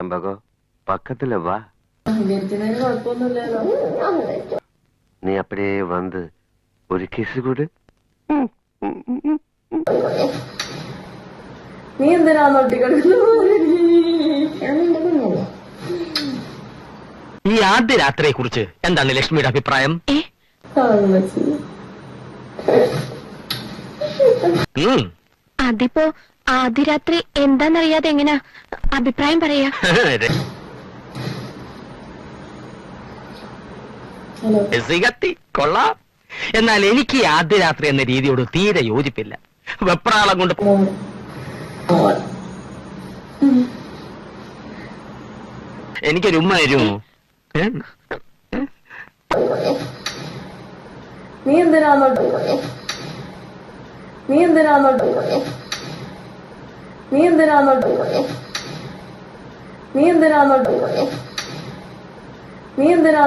അമ്പകോ പക്കത്തില് വാ. നീ അപ്പഴേ വന്ന് ഒരു കിസ് കൂട്. നീ എന്തിനാ ഈ ആദ്യ രാത്രിയെ കുറിച്ച് എന്താണ് ലക്ഷ്മിയുടെ അഭിപ്രായം? അതിപ്പോ ആദ്യ രാത്രി എന്താന്നറിയാതെ എങ്ങനാ അഭിപ്രായം പറയാ? കത്തി കൊള്ളാം. എന്നാൽ എനിക്ക് ഈ ആദ്യ രാത്രി എന്ന രീതിയോട് തീരെ യോജിപ്പില്ല. വെപ്രാളം കൊണ്ട് എനിക്കൊരു ഉമ്മ തരുമോ? നീ എന്തിനാ നീ എന്തിനാ